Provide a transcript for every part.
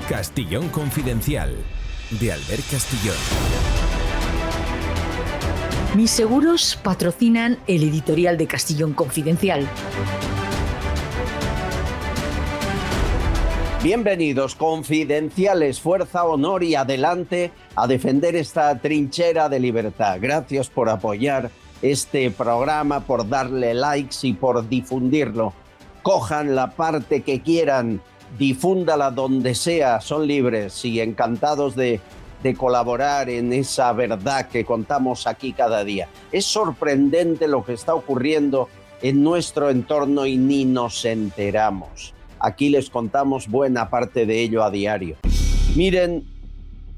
Castillón Confidencial, de Albert Castillón. Mis seguros patrocinan el editorial de Castillón Confidencial. Bienvenidos, confidenciales, fuerza, honor y adelante a defender esta trinchera de libertad. Gracias por apoyar este programa, por darle likes y por difundirlo. Cojan la parte que quieran, difúndala donde sea, son libres y encantados de colaborar en esa verdad que contamos aquí cada día. Es sorprendente lo que está ocurriendo en nuestro entorno y ni nos enteramos. Aquí les contamos buena parte de ello a diario. Miren,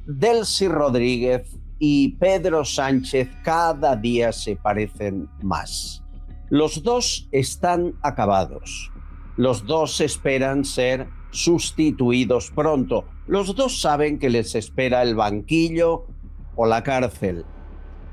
Delcy Rodríguez y Pedro Sánchez cada día se parecen más. Los dos están acabados. Los dos esperan ser sustituidos pronto. Los dos saben que les espera el banquillo o la cárcel.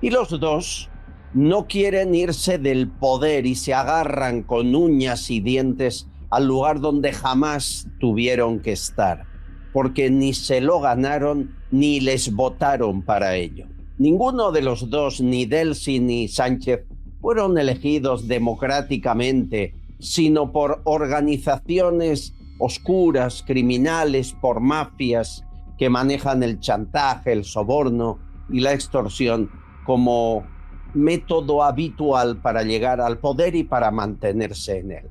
Y los dos no quieren irse del poder y se agarran con uñas y dientes al lugar donde jamás tuvieron que estar, porque ni se lo ganaron ni les votaron para ello. Ninguno de los dos, ni Delcy ni Sánchez, fueron elegidos democráticamente, sino por organizaciones oscuras, criminales, por mafias que manejan el chantaje, el soborno y la extorsión como método habitual para llegar al poder y para mantenerse en él.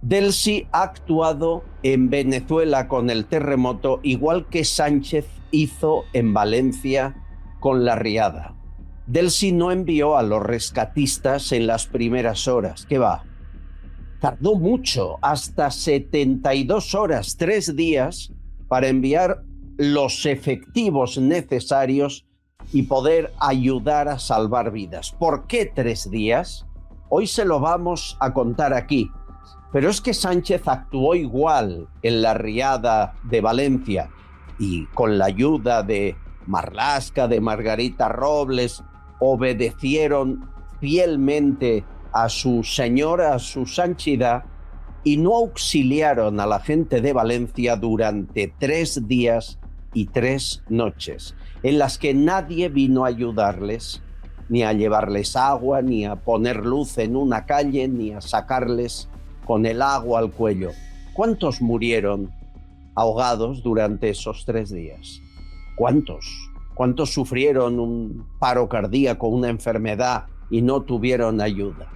Delcy ha actuado en Venezuela con el terremoto igual que Sánchez hizo en Valencia con la riada. Delcy no envió a los rescatistas en las primeras horas. ¿Qué va? Tardó mucho, hasta 72 horas, 3 días, para enviar los efectivos necesarios y poder ayudar a salvar vidas. ¿Por qué 3 días? Hoy se lo vamos a contar aquí. Pero es que Sánchez actuó igual en la riada de Valencia y con la ayuda de Marlaska, de Margarita Robles, obedecieron fielmente a su señora, a su santidad, y no auxiliaron a la gente de Valencia durante 3 días y 3 noches, en las que nadie vino a ayudarles, ni a llevarles agua, ni a poner luz en una calle, ni a sacarles con el agua al cuello. ¿Cuántos murieron ahogados durante esos 3 días? ¿Cuántos? ¿Cuántos sufrieron un paro cardíaco, una enfermedad y no tuvieron ayuda?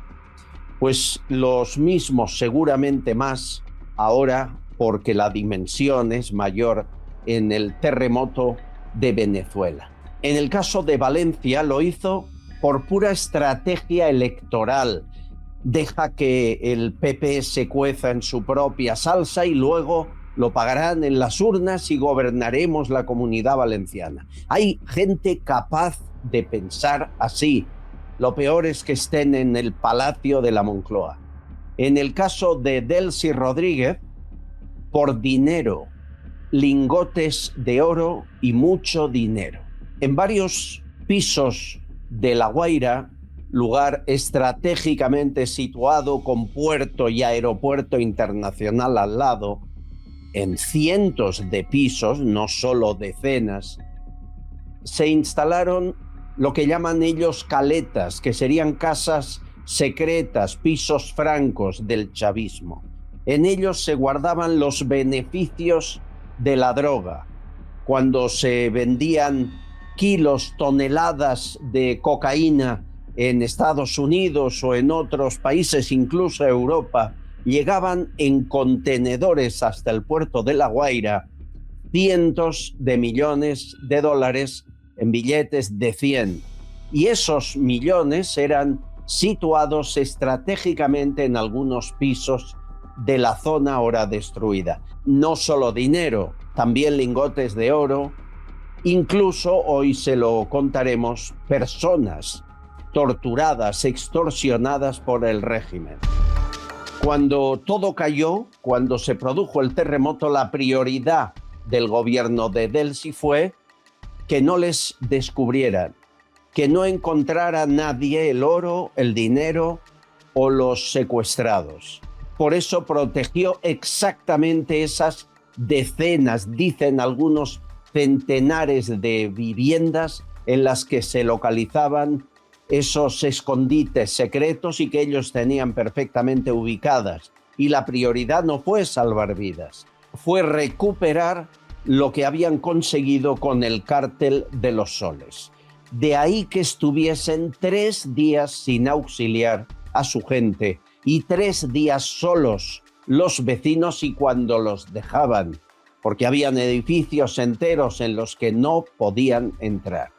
Pues los mismos, seguramente más, ahora porque la dimensión es mayor en el terremoto de Venezuela. En el caso de Valencia lo hizo por pura estrategia electoral. Deja que el PP se cueza en su propia salsa y luego lo pagarán en las urnas y gobernaremos la Comunidad Valenciana. Hay gente capaz de pensar así. Lo peor es que estén en el Palacio de la Moncloa. En el caso de Delcy Rodríguez, por dinero, lingotes de oro y mucho dinero. En varios pisos de La Guaira, lugar estratégicamente situado con puerto y aeropuerto internacional al lado, en cientos de pisos, no solo decenas, se instalaron lo que llaman ellos caletas, que serían casas secretas, pisos francos del chavismo. En ellos se guardaban los beneficios de la droga. Cuando se vendían kilos, toneladas de cocaína en Estados Unidos o en otros países, incluso Europa, llegaban en contenedores hasta el puerto de La Guaira cientos de millones de dólares en billetes de 100. Y esos millones eran situados estratégicamente en algunos pisos de la zona ahora destruida. No solo dinero, también lingotes de oro, incluso, hoy se lo contaremos, personas torturadas, extorsionadas por el régimen. Cuando todo cayó, cuando se produjo el terremoto, la prioridad del gobierno de Delcy fue que no les descubrieran, que no encontrara nadie el oro, el dinero o los secuestrados. Por eso protegió exactamente esas decenas, dicen algunos centenares de viviendas en las que se localizaban esos escondites secretos y que ellos tenían perfectamente ubicadas. Y la prioridad no fue salvar vidas, fue recuperar lo que habían conseguido con el cártel de los soles. De ahí que estuviesen 3 días sin auxiliar a su gente y 3 días solos los vecinos, y cuando los dejaban, porque habían edificios enteros en los que no podían entrar.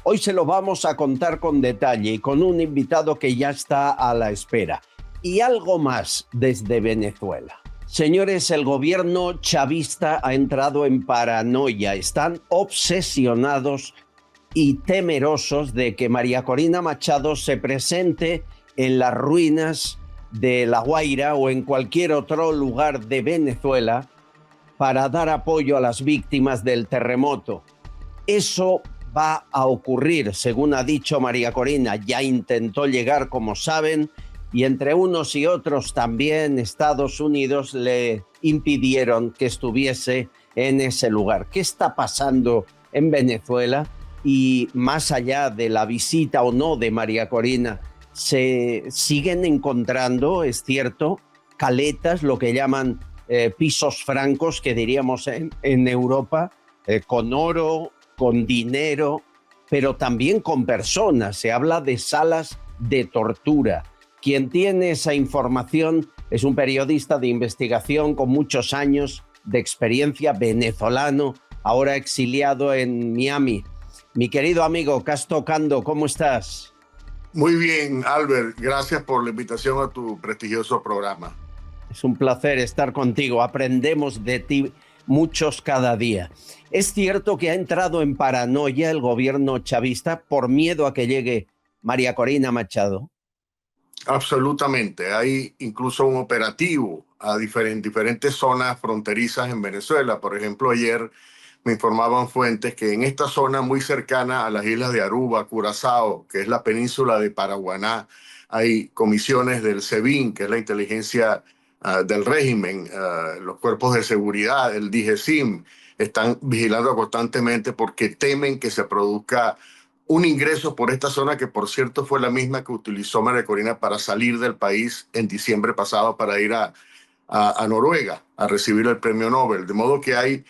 Hoy se lo vamos a contar con detalle y con un invitado que ya está a la espera. Y algo más desde Venezuela. Señores, el gobierno chavista ha entrado en paranoia. Están obsesionados y temerosos de que María Corina Machado se presente en las ruinas de La Guaira o en cualquier otro lugar de Venezuela para dar apoyo a las víctimas del terremoto. Eso va a ocurrir, según ha dicho María Corina. Ya intentó llegar, como saben, y entre unos y otros también Estados Unidos le impidieron que estuviese en ese lugar. ¿Qué está pasando en Venezuela? Y más allá de la visita o no de María Corina, se siguen encontrando, es cierto, caletas, lo que llaman pisos francos, que diríamos en Europa, con oro, con dinero, pero también con personas. Se habla de salas de tortura. Quien tiene esa información es un periodista de investigación con muchos años de experiencia, venezolano, ahora exiliado en Miami. Mi querido amigo Casto Cando, ¿cómo estás? Muy bien, Albert. Gracias por la invitación a tu prestigioso programa. Es un placer estar contigo. Aprendemos de ti muchos cada día. ¿Es cierto que ha entrado en paranoia el gobierno chavista por miedo a que llegue María Corina Machado? Absolutamente. Hay incluso un operativo a diferentes zonas fronterizas en Venezuela. Por ejemplo, ayer me informaban fuentes que en esta zona muy cercana a las islas de Aruba, Curazao, que es la península de Paraguaná, hay comisiones del SEBIN, que es la inteligencia del régimen, los cuerpos de seguridad, el DIGESIM, están vigilando constantemente porque temen que se produzca un ingreso por esta zona, que por cierto fue la misma que utilizó María Corina para salir del país en diciembre pasado para ir a Noruega a recibir el premio Nobel. De modo que hay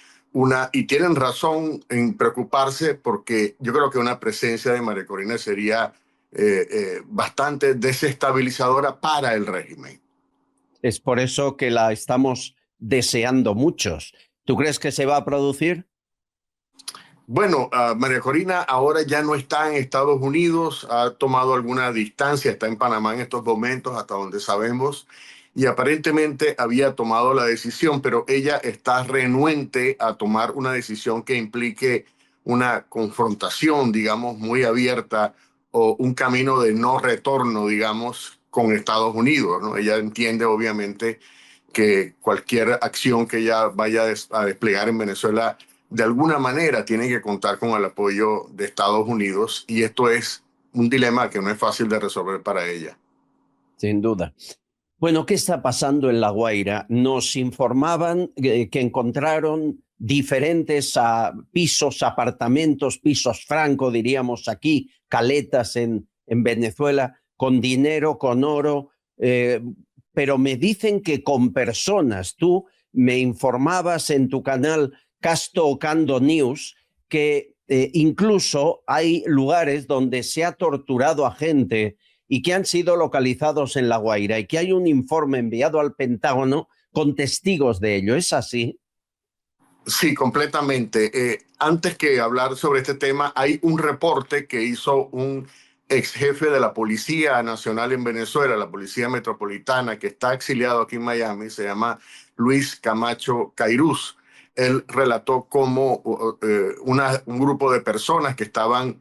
y tienen razón en preocuparse, porque yo creo que una presencia de María Corina sería bastante desestabilizadora para el régimen. Es por eso que la estamos deseando muchos. ¿Tú crees que se va a producir? Bueno, María Corina ahora ya no está en Estados Unidos, ha tomado alguna distancia, está en Panamá en estos momentos, hasta donde sabemos, y aparentemente había tomado la decisión, pero ella está renuente a tomar una decisión que implique una confrontación, digamos, muy abierta, o un camino de no retorno, digamos, con Estados Unidos, ¿no? Ella entiende, obviamente, que cualquier acción que ella vaya a desplegar en Venezuela de alguna manera tiene que contar con el apoyo de Estados Unidos, y esto es un dilema que no es fácil de resolver para ella. Sin duda. Bueno, ¿qué está pasando en La Guaira? Nos informaban que encontraron diferentes pisos, apartamentos, pisos franco, diríamos aquí, caletas en Venezuela, con dinero, con oro, pero me dicen que con personas. Tú me informabas en tu canal Casto Cando News que incluso hay lugares donde se ha torturado a gente y que han sido localizados en La Guaira, y que hay un informe enviado al Pentágono con testigos de ello. ¿Es así? Sí, completamente. Antes que hablar sobre este tema, hay un reporte que hizo un ex jefe de la Policía Nacional en Venezuela, la Policía Metropolitana, que está exiliado aquí en Miami, se llama Luis Camacho Cairuz. Él relató cómo un grupo de personas que estaban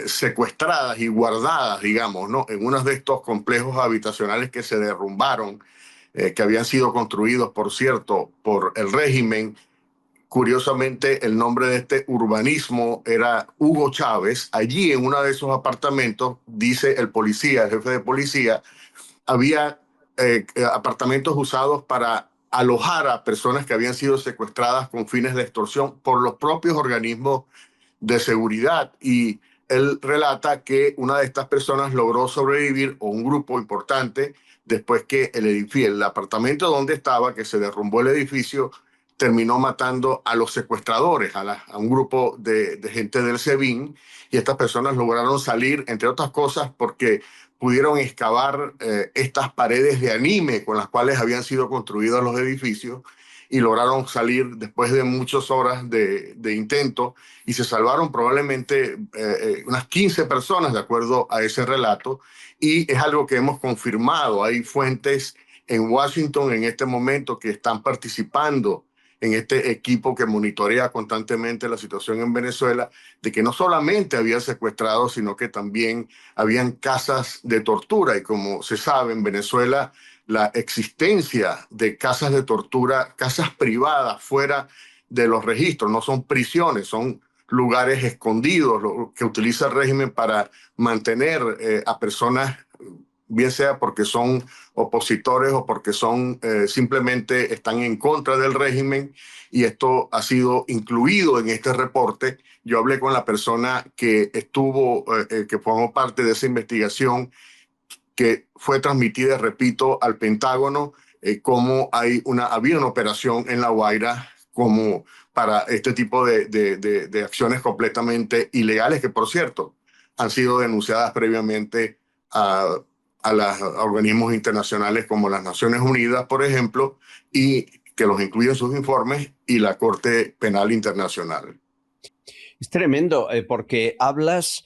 secuestradas y guardadas, digamos, ¿no?, en uno de estos complejos habitacionales que se derrumbaron, que habían sido construidos, por cierto, por el régimen. Curiosamente, el nombre de este urbanismo era Hugo Chávez. Allí, en uno de esos apartamentos, dice el policía, el jefe de policía, había apartamentos usados para alojar a personas que habían sido secuestradas con fines de extorsión por los propios organismos de seguridad. Y él relata que una de estas personas logró sobrevivir, o un grupo importante, después que el apartamento donde estaba, que se derrumbó el edificio, terminó matando a los secuestradores, a un grupo de gente del SEBIN, y estas personas lograron salir, entre otras cosas, porque pudieron excavar estas paredes de anime con las cuales habían sido construidos los edificios, y lograron salir después de muchas horas de intento, y se salvaron probablemente unas 15 personas, de acuerdo a ese relato, y es algo que hemos confirmado. Hay fuentes en Washington en este momento que están participando en este equipo que monitorea constantemente la situación en Venezuela, de que no solamente había secuestrados, sino que también habían casas de tortura. Y como se sabe, en Venezuela la existencia de casas de tortura, casas privadas fuera de los registros, no son prisiones, son lugares escondidos que utiliza el régimen para mantener a personas, bien sea porque son opositores o porque son simplemente están en contra del régimen, y esto ha sido incluido en este reporte. Yo hablé con la persona que estuvo, que formó parte de esa investigación, que fue transmitida, repito, al Pentágono, cómo había una operación en La Guaira como para este tipo de acciones completamente ilegales, que por cierto han sido denunciadas previamente a los organismos internacionales como las Naciones Unidas, por ejemplo, y que los incluye en sus informes, y la Corte Penal Internacional. Es tremendo, porque hablas,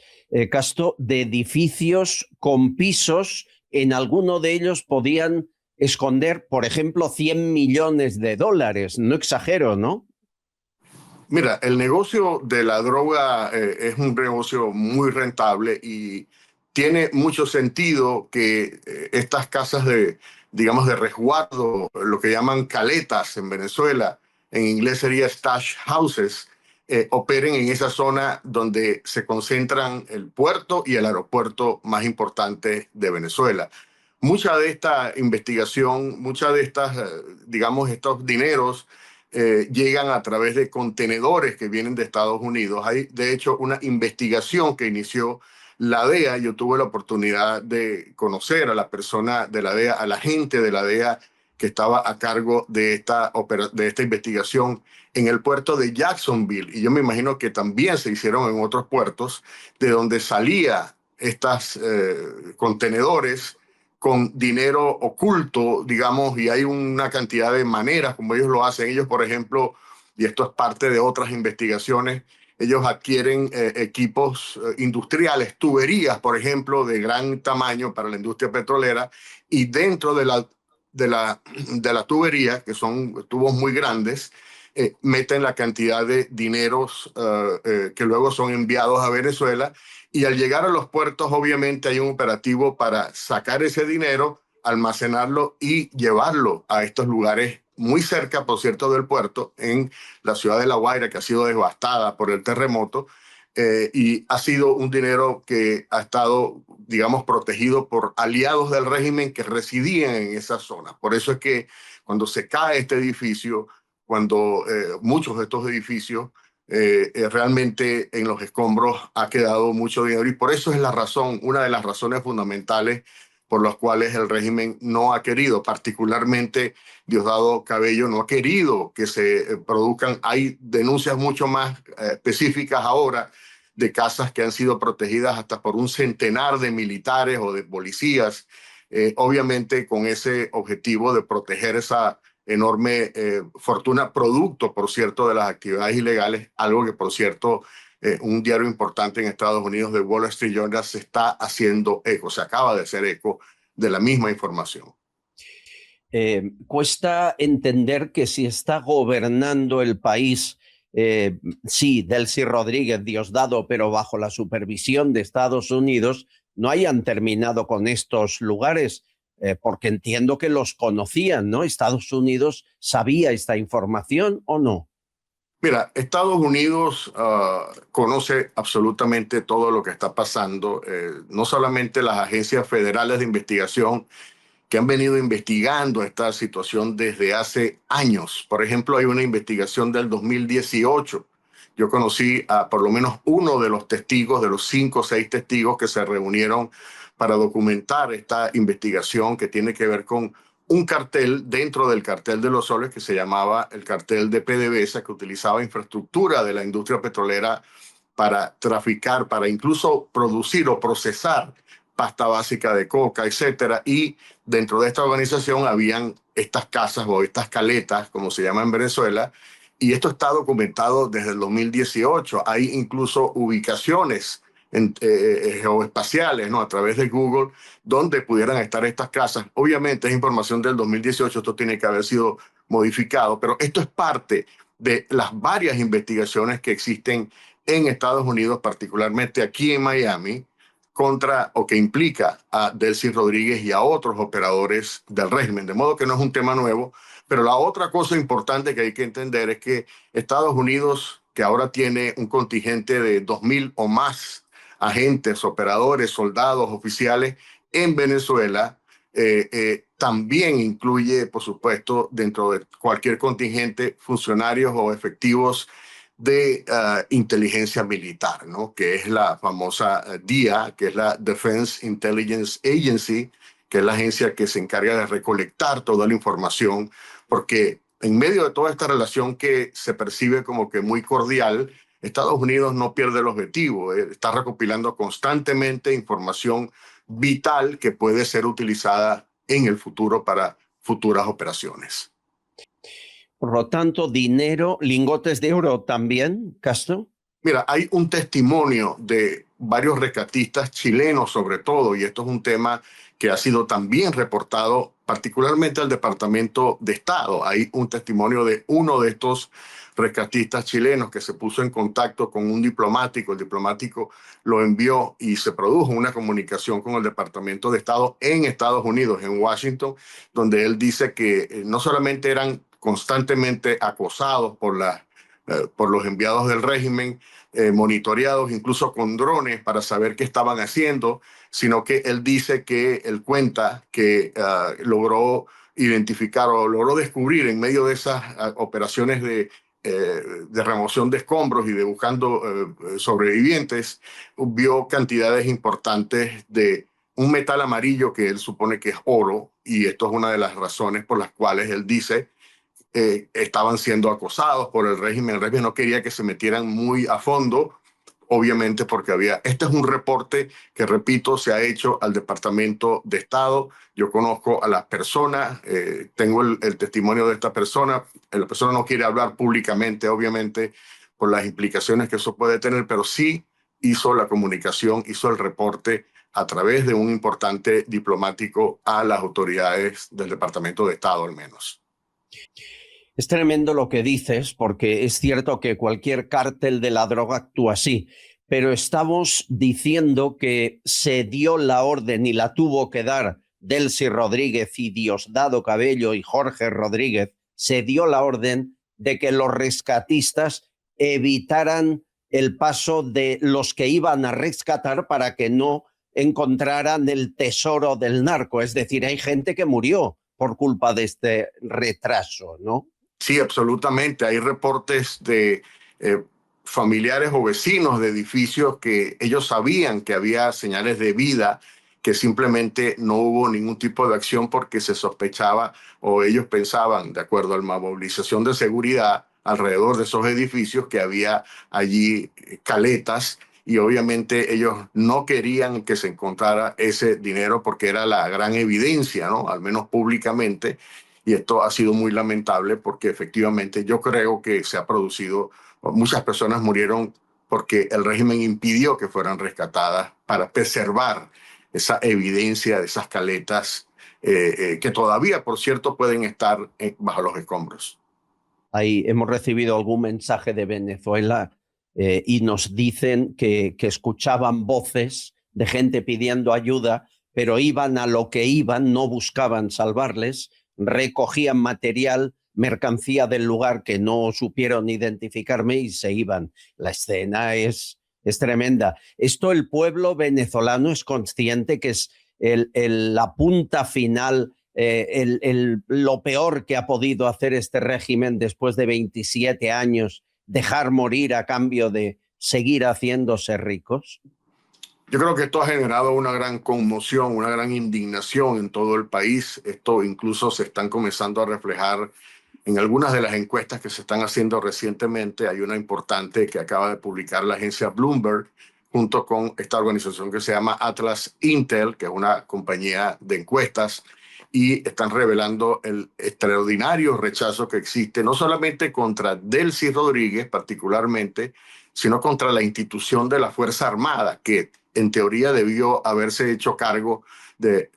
Casto, de edificios con pisos. En alguno de ellos podían esconder, por ejemplo, 100 millones de dólares. No exagero, ¿no? Mira, el negocio de la droga es un negocio muy rentable, y tiene mucho sentido que estas casas digamos, de resguardo, lo que llaman caletas en Venezuela, en inglés sería stash houses, operen en esa zona donde se concentran el puerto y el aeropuerto más importante de Venezuela. Mucha de esta investigación, mucha de estas, digamos, estos dineros llegan a través de contenedores que vienen de Estados Unidos. Hay, de hecho, una investigación que inició la DEA. Yo tuve la oportunidad de conocer a la persona de la DEA, a la gente de la DEA que estaba a cargo de esta investigación en el puerto de Jacksonville. Y yo me imagino que también se hicieron en otros puertos, de donde salía estos contenedores con dinero oculto, digamos, y hay una cantidad de maneras como ellos lo hacen. Ellos, por ejemplo, y esto es parte de otras investigaciones, ellos adquieren equipos industriales, tuberías, por ejemplo, de gran tamaño para la industria petrolera, y dentro de la tubería, que son tubos muy grandes, meten la cantidad de dineros que luego son enviados a Venezuela. Y al llegar a los puertos, obviamente hay un operativo para sacar ese dinero, almacenarlo y llevarlo a estos lugares muy cerca, por cierto, del puerto, en la ciudad de La Guaira, que ha sido devastada por el terremoto, y ha sido un dinero que ha estado, digamos, protegido por aliados del régimen que residían en esa zona. Por eso es que cuando se cae este edificio, cuando muchos de estos edificios, realmente en los escombros ha quedado mucho dinero, y por eso es la razón, una de las razones fundamentales por las cuales el régimen no ha querido, particularmente Diosdado Cabello, no ha querido que se produzcan. Hay denuncias mucho más específicas ahora de casas que han sido protegidas hasta por un centenar de militares o de policías, obviamente con ese objetivo de proteger esa enorme fortuna, producto, por cierto, de las actividades ilegales, algo que, por cierto, un diario importante en Estados Unidos, The Wall Street Journal, se está haciendo eco, se acaba de hacer eco de la misma información. Cuesta entender que si está gobernando el país, sí, Delcy Rodríguez, Diosdado, pero bajo la supervisión de Estados Unidos, no hayan terminado con estos lugares, porque entiendo que los conocían, ¿no? ¿Estados Unidos sabía esta información o no? Mira, Estados Unidos conoce absolutamente todo lo que está pasando, no solamente las agencias federales de investigación que han venido investigando esta situación desde hace años. Por ejemplo, hay una investigación del 2018. Yo conocí a por lo menos uno de los testigos, de los 5 o 6 testigos que se reunieron para documentar esta investigación que tiene que ver con un cartel dentro del cartel de los soles que se llamaba el cartel de PDVSA, que utilizaba infraestructura de la industria petrolera para traficar, para incluso producir o procesar pasta básica de coca, etcétera. Y dentro de esta organización habían estas casas o estas caletas, como se llama en Venezuela, y esto está documentado desde el 2018. Hay incluso ubicaciones geoespaciales, ¿no? A través de Google, donde pudieran estar estas casas. Obviamente es información del 2018, esto tiene que haber sido modificado, pero esto es parte de las varias investigaciones que existen en Estados Unidos, particularmente aquí en Miami, contra o que implica a Delcy Rodríguez y a otros operadores del régimen. De modo que no es un tema nuevo, pero la otra cosa importante que hay que entender es que Estados Unidos, que ahora tiene un contingente de 2.000 o más agentes, operadores, soldados, oficiales en Venezuela, también incluye, por supuesto, dentro de cualquier contingente, funcionarios o efectivos de inteligencia militar, ¿no? Que es la famosa DIA, que es la Defense Intelligence Agency, que es la agencia que se encarga de recolectar toda la información, porque en medio de toda esta relación que se percibe como que muy cordial, Estados Unidos no pierde el objetivo, está recopilando constantemente información vital que puede ser utilizada en el futuro para futuras operaciones. Por lo tanto, dinero, lingotes de oro también, Castro. Mira, hay un testimonio de varios rescatistas chilenos sobre todo, y esto es un tema que ha sido también reportado particularmente al Departamento de Estado. Hay un testimonio de uno de estos rescatistas chilenos que se puso en contacto con un diplomático. El diplomático lo envió y se produjo una comunicación con el Departamento de Estado en Estados Unidos, en Washington, donde él dice que no solamente eran constantemente acosados por los enviados del régimen, monitoreados incluso con drones para saber qué estaban haciendo, sino que él dice que él cuenta que logró identificar o logró descubrir en medio de esas operaciones de remoción de escombros y de buscando sobrevivientes, vio cantidades importantes de un metal amarillo que él supone que es oro, y esto es una de las razones por las cuales él dice estaban siendo acosados por el régimen. El régimen no quería que se metieran muy a fondo, obviamente porque este es un reporte que, repito, se ha hecho al Departamento de Estado. Yo conozco a la persona, tengo el testimonio de esta persona. La persona no quiere hablar públicamente, obviamente, por las implicaciones que eso puede tener, pero sí hizo la comunicación, hizo el reporte a través de un importante diplomático a las autoridades del Departamento de Estado, al menos. Es tremendo lo que dices, porque es cierto que cualquier cártel de la droga actúa así, pero estamos diciendo que se dio la orden y la tuvo que dar Delcy Rodríguez y Diosdado Cabello y Jorge Rodríguez, se dio la orden de que los rescatistas evitaran el paso de los que iban a rescatar para que no encontraran el tesoro del narco. Es decir, hay gente que murió por culpa de este retraso, ¿no? Sí, absolutamente. Hay reportes de familiares o vecinos de edificios que ellos sabían que había señales de vida, que simplemente no hubo ningún tipo de acción porque se sospechaba o ellos pensaban, de acuerdo a la movilización de seguridad alrededor de esos edificios, que había allí caletas, y obviamente ellos no querían que se encontrara ese dinero porque era la gran evidencia, ¿no? Al menos públicamente. Y esto ha sido muy lamentable porque efectivamente yo creo que se ha producido, muchas personas murieron porque el régimen impidió que fueran rescatadas para preservar esa evidencia de esas caletas que todavía, por cierto, pueden estar bajo los escombros. Ahí hemos recibido algún mensaje de Venezuela y nos dicen que escuchaban voces de gente pidiendo ayuda, pero iban a lo que iban, no buscaban salvarles, recogían material, mercancía del lugar que no supieron identificarme y se iban. La escena es tremenda. Esto el pueblo venezolano es consciente que es la punta final lo peor que ha podido hacer este régimen después de 27 años, dejar morir a cambio de seguir haciéndose ricos? Yo creo que esto ha generado una gran conmoción, una gran indignación en todo el país. Esto incluso se están comenzando a reflejar en algunas de las encuestas que se están haciendo recientemente. Hay una importante que acaba de publicar la agencia Bloomberg junto con esta organización que se llama Atlas Intel, que es una compañía de encuestas, y están revelando el extraordinario rechazo que existe, no solamente contra Delcy Rodríguez particularmente, sino contra la institución de la Fuerza Armada, que en teoría debió haberse hecho cargo del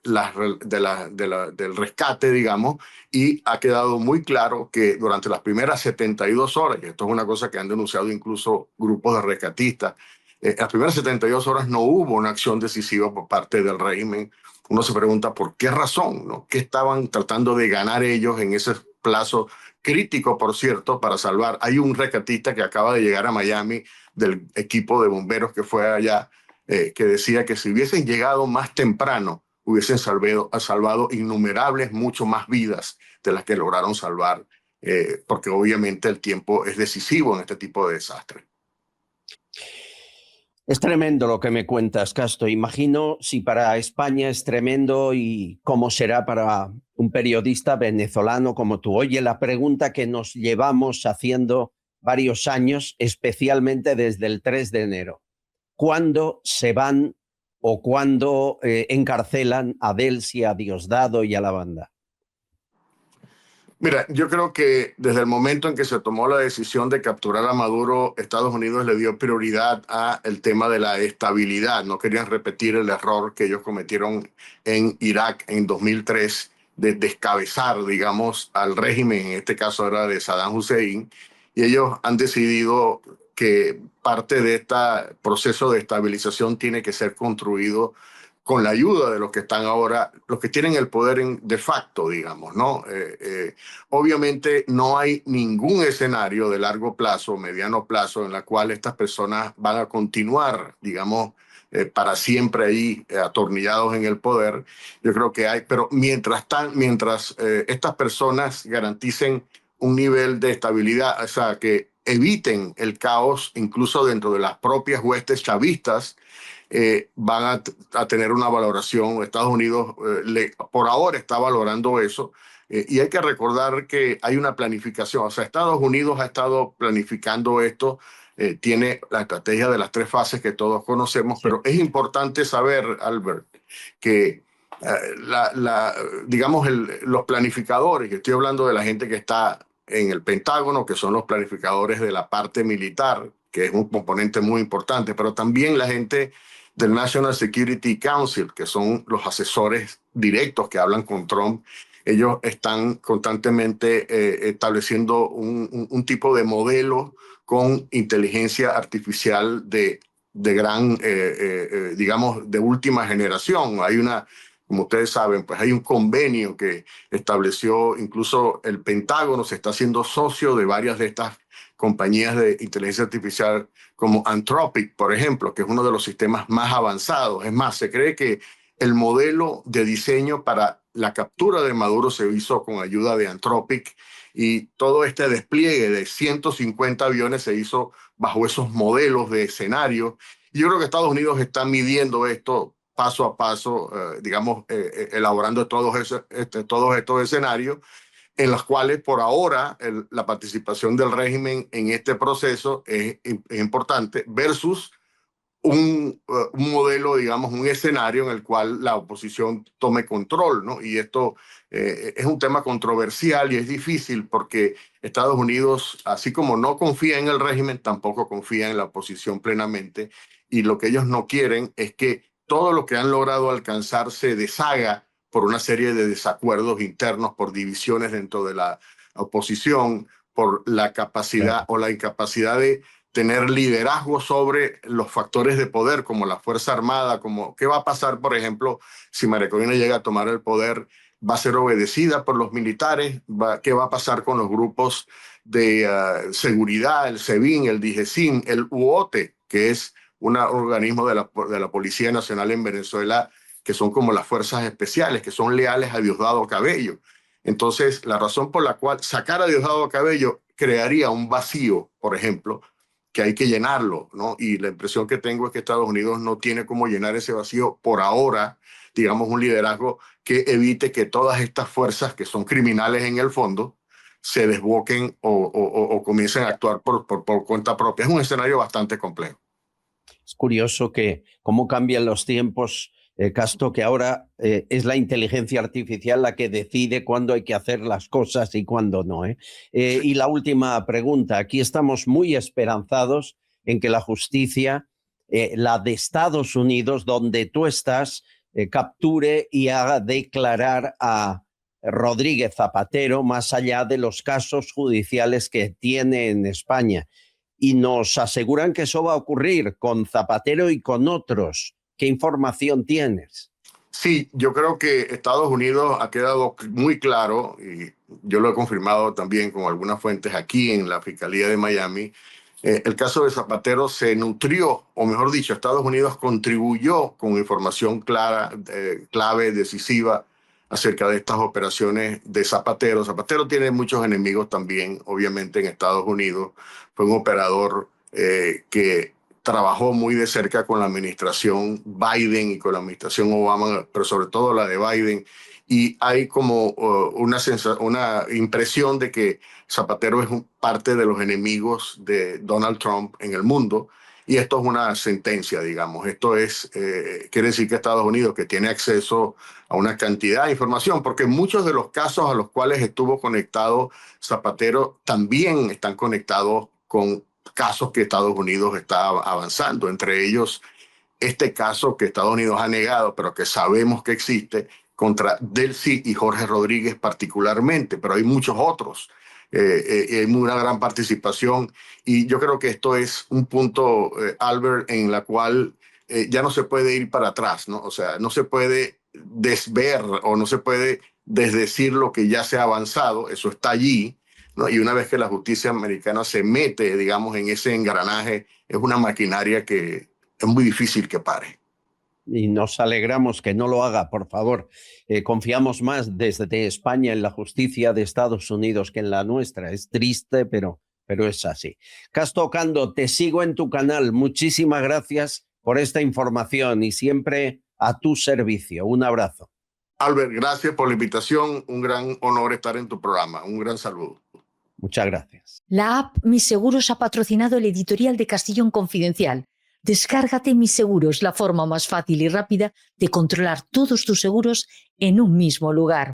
rescate, digamos, y ha quedado muy claro que durante las primeras 72 horas, y esto es una cosa que han denunciado incluso grupos de rescatistas, las primeras 72 horas no hubo una acción decisiva por parte del régimen. Uno se pregunta por qué razón, ¿no? ¿Qué estaban tratando de ganar ellos en ese plazo crítico, por cierto, para salvar? Hay un rescatista que acaba de llegar a Miami del equipo de bomberos que fue allá, que decía que si hubiesen llegado más temprano, hubiesen salvado innumerables, mucho más vidas de las que lograron salvar, porque obviamente el tiempo es decisivo en este tipo de desastres. Es tremendo lo que me cuentas, Casto. Imagino si para España es tremendo y cómo será para un periodista venezolano como tú. Oye, la pregunta que nos llevamos haciendo varios años, especialmente desde el 3 de enero. ¿Cuándo se van o cuándo encarcelan a Delcy, a Diosdado y a la banda? Mira, yo creo que desde el momento en que se tomó la decisión de capturar a Maduro, Estados Unidos le dio prioridad al tema de la estabilidad. No querían repetir el error que ellos cometieron en Irak en 2003 de descabezar, digamos, al régimen, en este caso era de Saddam Hussein, y ellos han decidido que parte de este proceso de estabilización tiene que ser construido con la ayuda de los que están ahora, los que tienen el poder de facto, digamos, ¿no? Obviamente no hay ningún escenario de largo plazo, mediano plazo, en la cual estas personas van a continuar, digamos, para siempre ahí atornillados en el poder. Yo creo que hay, pero mientras estas personas garanticen un nivel de estabilidad, o sea, que eviten el caos incluso dentro de las propias huestes chavistas, van a tener una valoración. Estados Unidos por ahora está valorando eso, y hay que recordar que hay una planificación. O sea, Estados Unidos ha estado planificando esto, tiene la estrategia de las 3 fases que todos conocemos, sí. Pero es importante saber, Albert, que digamos, los planificadores, que estoy hablando de la gente que está en el Pentágono, que son los planificadores de la parte militar, que es un componente muy importante, pero también la gente del National Security Council, que son los asesores directos que hablan con Trump. Ellos están constantemente estableciendo un tipo de modelo con inteligencia artificial de gran, digamos, de última generación. Hay como ustedes saben, pues hay un convenio que estableció, incluso el Pentágono se está haciendo socio de varias de estas compañías de inteligencia artificial como Anthropic, por ejemplo, que es uno de los sistemas más avanzados. Es más, se cree que el modelo de diseño para la captura de Maduro se hizo con ayuda de Anthropic, y todo este despliegue de 150 aviones se hizo bajo esos modelos de escenario. Y yo creo que Estados Unidos está midiendo esto paso a paso, digamos, elaborando todos estos escenarios, en los cuales por ahora la participación del régimen en este proceso es importante, versus un modelo, digamos, un escenario en el cual la oposición tome control, ¿no? Y esto es un tema controversial y es difícil porque Estados Unidos, así como no confía en el régimen, tampoco confía en la oposición plenamente, y lo que ellos no quieren es que todo lo que han logrado alcanzar se deshaga por una serie de desacuerdos internos, por divisiones dentro de la oposición, por la capacidad o la incapacidad de tener liderazgo sobre los factores de poder, como la Fuerza Armada, como qué va a pasar, por ejemplo, si María Corina llega a tomar el poder, va a ser obedecida por los militares, qué va a pasar con los grupos de seguridad, el SEBIN, el DIGESIN, el UOTE, que es un organismo de la Policía Nacional en Venezuela, que son como las fuerzas especiales, que son leales a Diosdado Cabello. Entonces, la razón por la cual sacar a Diosdado Cabello crearía un vacío, por ejemplo, que hay que llenarlo, ¿no? Y la impresión que tengo es que Estados Unidos no tiene cómo llenar ese vacío por ahora, digamos, un liderazgo que evite que todas estas fuerzas que son criminales en el fondo se desboquen o comiencen a actuar por cuenta propia. Es un escenario bastante complejo. Es curioso que cómo cambian los tiempos, Casto, que ahora es la inteligencia artificial la que decide cuándo hay que hacer las cosas y cuándo no. Y la última pregunta, aquí estamos muy esperanzados en que la justicia, la de Estados Unidos, donde tú estás, capture y haga declarar a Rodríguez Zapatero más allá de los casos judiciales que tiene en España. Y nos aseguran que eso va a ocurrir con Zapatero y con otros. ¿Qué información tienes? Sí, yo creo que Estados Unidos ha quedado muy claro, y yo lo he confirmado también con algunas fuentes aquí en la Fiscalía de Miami. El caso de Zapatero se nutrió, o mejor dicho, Estados Unidos contribuyó con información clara, clave, decisiva acerca de estas operaciones de Zapatero. Zapatero tiene muchos enemigos también, obviamente, en Estados Unidos. Fue un operador que trabajó muy de cerca con la administración Biden y con la administración Obama, pero sobre todo la de Biden. Y hay como una impresión de que Zapatero es parte de los enemigos de Donald Trump en el mundo. Y esto es una sentencia, digamos. Esto quiere decir que Estados Unidos, que tiene acceso a una cantidad de información, porque muchos de los casos a los cuales estuvo conectado Zapatero también están conectados con casos que Estados Unidos está avanzando. Entre ellos, este caso que Estados Unidos ha negado, pero que sabemos que existe, contra Delcy y Jorge Rodríguez particularmente, pero hay muchos otros. Hay una gran participación y yo creo que esto es un punto, Albert, en la cual ya no se puede ir para atrás, ¿no? O sea, no se puede desver o no se puede desdecir lo que ya se ha avanzado, eso está allí, ¿no? Y una vez que la justicia americana se mete, digamos, en ese engranaje, es una maquinaria que es muy difícil que pare. Y nos alegramos que no lo haga, por favor. Confiamos más desde España en la justicia de Estados Unidos que en la nuestra. Es triste, pero es así. Casto Ocando, te sigo en tu canal. Muchísimas gracias por esta información y siempre a tu servicio. Un abrazo. Albert, gracias por la invitación. Un gran honor estar en tu programa. Un gran saludo. Muchas gracias. La app Mis Seguros ha patrocinado el editorial de Castillón Confidencial. Descárgate Mis Seguros, la forma más fácil y rápida de controlar todos tus seguros en un mismo lugar.